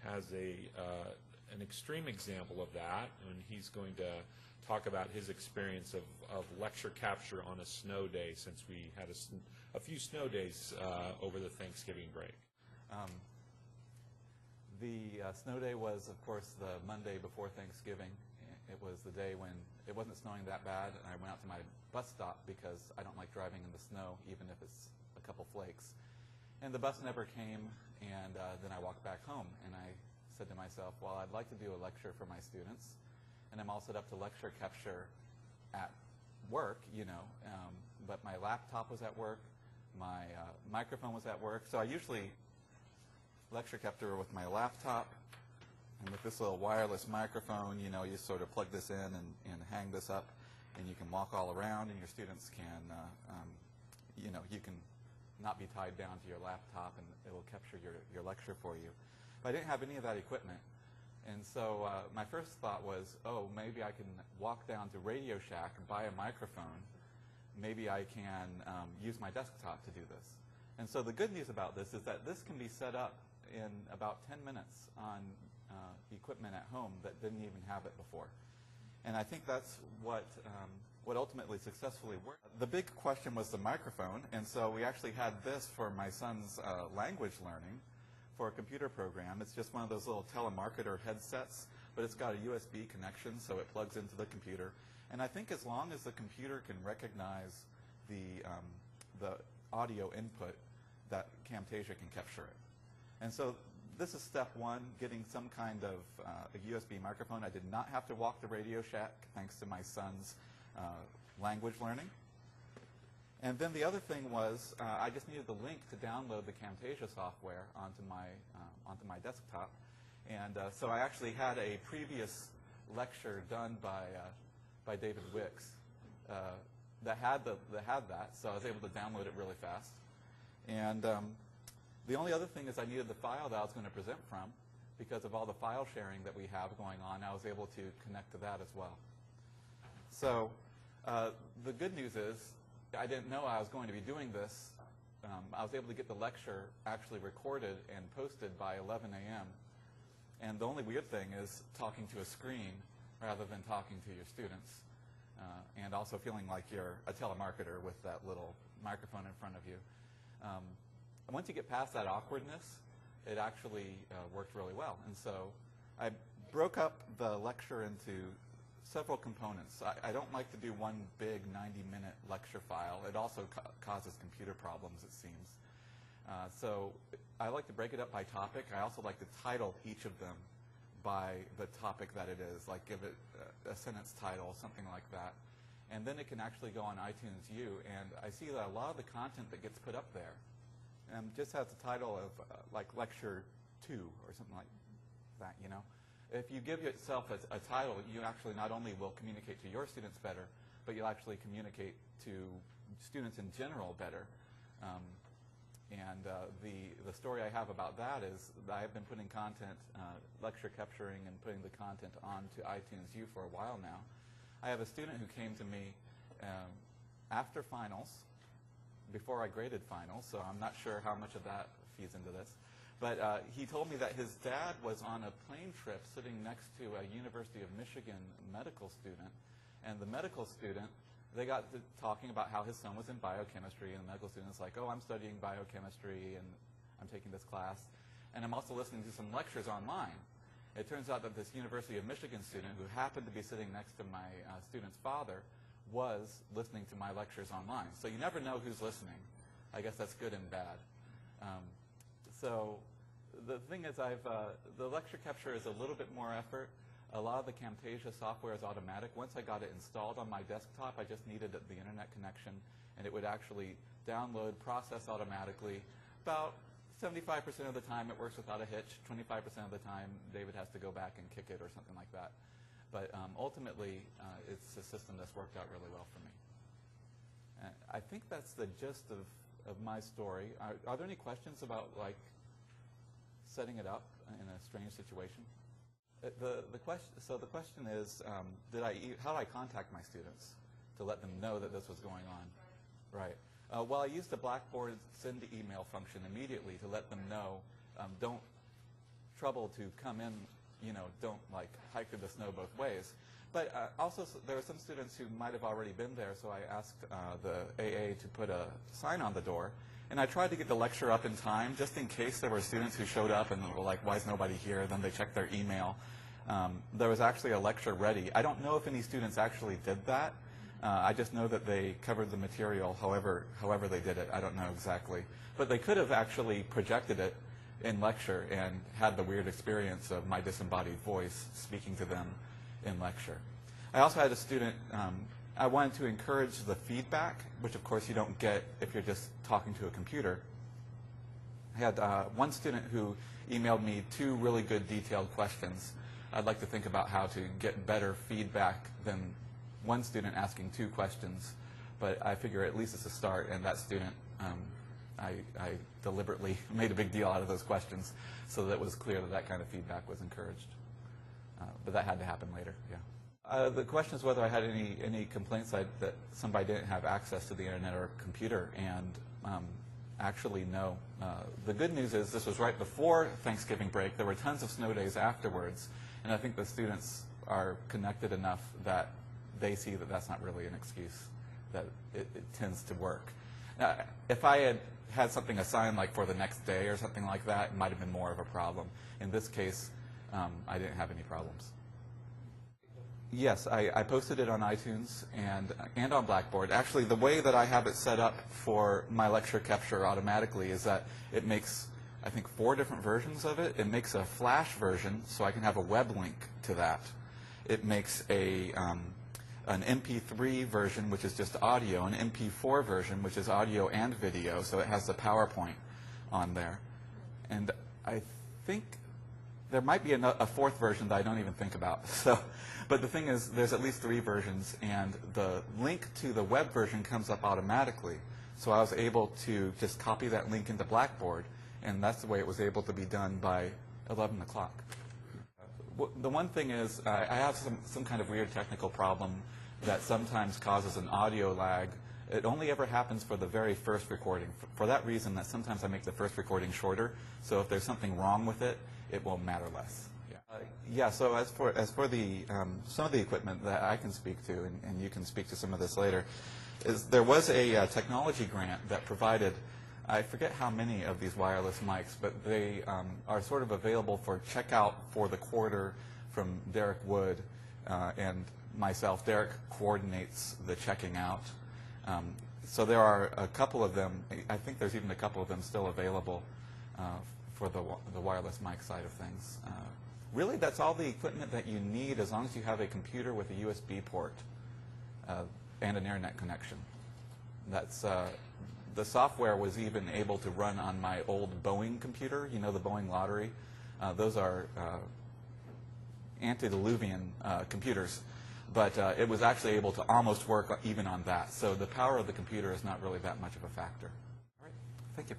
has an extreme example of that, and he's going to talk about his experience of lecture capture on a snow day, since we had a few snow days over the Thanksgiving break. The snow day was, of course, the Monday before Thanksgiving. It was the day when it wasn't snowing that bad, and I went out to my bus stop because I don't like driving in the snow, even if it's a couple flakes. And the bus never came, and then I walked back home, and I said to myself, well, I'd like to do a lecture for my students, and I'm all set up to lecture capture at work, you know, but my laptop was at work, my microphone was at work, so I usually lecture capture with my laptop, and with this little wireless microphone, you know, you sort of plug this in and hang this up, and you can walk all around, and your students can, you know, you can not be tied down to your laptop, and it will capture your lecture for you. But I didn't have any of that equipment, and so my first thought was, oh, maybe I can walk down to Radio Shack and buy a microphone. Maybe I can use my desktop to do this. And so the good news about this is that this can be set up in about 10 minutes on equipment at home that didn't even have it before. And I think that's what ultimately successfully worked. The big question was the microphone, and so we actually had this for my son's language learning for a computer program. It's just one of those little telemarketer headsets, but it's got a USB connection, so it plugs into the computer. And I think as long as the computer can recognize the audio input, that Camtasia can capture it. And so this is step one, getting some kind of a USB microphone. I did not have to walk to Radio Shack thanks to my son's language learning. And then the other thing was I just needed the link to download the Camtasia software onto my desktop. And so I actually had a previous lecture done by David Wicks that had that, so I was able to download it really fast. And the only other thing is I needed the file that I was going to present from. Because of all the file sharing that we have going on, I was able to connect to that as well. So the good news is I didn't know I was going to be doing this. I was able to get the lecture actually recorded and posted by 11 a.m. And the only weird thing is talking to a screen rather than talking to your students. And also feeling like you're a telemarketer with that little microphone in front of you. Once you get past that awkwardness, it actually worked really well. And so I broke up the lecture into several components. I don't like to do one big 90-minute lecture file. It also causes computer problems, it seems. So I like to break it up by topic. I also like to title each of them by the topic that it is, like give it a sentence title, something like that. And then it can actually go on iTunes U, and I see that a lot of the content that gets put up there just has the title of like Lecture 2 or something like that, you know. If you give yourself a title, you actually not only will communicate to your students better, but you'll actually communicate to students in general better. The story I have about that is that I've been putting content, lecture capturing and putting the content onto iTunes U for a while now. I have a student who came to me after finals, before I graded finals, so I'm not sure how much of that feeds into this. But he told me that his dad was on a plane trip sitting next to a University of Michigan medical student, and the medical student, they got to talking about how his son was in biochemistry, and the medical student's like, oh, I'm studying biochemistry, and I'm taking this class, and I'm also listening to some lectures online. It turns out that this University of Michigan student, who happened to be sitting next to my student's father, was listening to my lectures online. So you never know who's listening. I guess that's good and bad. So the thing is, the lecture capture is a little bit more effort. A lot of the Camtasia software is automatic. Once I got it installed on my desktop, I just needed the internet connection, and it would actually download, process automatically. About 75% of the time it works without a hitch. 25% of the time David has to go back and kick it or something like that. But ultimately, it's a system that's worked out really well for me. I think that's the gist of my story. Are there any questions about like setting it up in a strange situation? The question is, how do I contact my students to let them know that this was going on? Right. Well, I used the Blackboard send to email function immediately to let them know, don't trouble to come in, don't like hike through the snow both ways. But also, there were some students who might have already been there, so I asked the AA to put a sign on the door. And I tried to get the lecture up in time, just in case there were students who showed up and were like, why is nobody here? Then they checked their email. There was actually a lecture ready. I don't know if any students actually did that. I just know that they covered the material however they did it. I don't know exactly. But they could have actually projected it in lecture and had the weird experience of my disembodied voice speaking to them in lecture. I also had a student, I wanted to encourage the feedback, which of course you don't get if you're just talking to a computer. I had one student who emailed me 2 really good detailed questions. I'd like to think about how to get better feedback than one student asking 2 questions, but I figure at least it's a start, and that student, I deliberately made a big deal out of those questions so that it was clear that that kind of feedback was encouraged. But that had to happen later, yeah. The question is whether I had any complaints that somebody didn't have access to the internet or computer, and actually no. The good news is this was right before Thanksgiving break. There were tons of snow days afterwards, and I think the students are connected enough that they see that that's not really an excuse, that it tends to work. Now, if I had something assigned like for the next day or something like that, it might have been more of a problem. In this case, I didn't have any problems. Yes, I posted it on iTunes and on Blackboard. Actually, the way that I have it set up for my lecture capture automatically is that it makes, I think, 4 different versions of it. It makes a Flash version, so I can have a web link to that. It makes an MP3 version, which is just audio, an MP4 version, which is audio and video, so it has the PowerPoint on there. And I think there might be a 4th version that I don't even think about. But the thing is, there's at least 3 versions, and the link to the web version comes up automatically. So I was able to just copy that link into Blackboard, and that's the way it was able to be done by 11 o'clock. The one thing is, I have some kind of weird technical problem that sometimes causes an audio lag. It only ever happens for the very first recording. For that reason, that sometimes I make the first recording shorter, so if there's something wrong with it, it will matter less. Yeah, so as for the some of the equipment that I can speak to, and you can speak to some of this later, is there was a technology grant that provided, I forget how many of these wireless mics, but they are sort of available for checkout for the quarter from Derek Wood and myself. Derek coordinates the checking out. So there are a couple of them. I think there's even a couple of them still available for the wireless mic side of things. Really, that's all the equipment that you need as long as you have a computer with a USB port and an internet connection. That's the software was even able to run on my old Boeing computer, the Boeing Lottery. Those are antediluvian computers, but it was actually able to almost work even on that. So the power of the computer is not really that much of a factor. All right, thank you.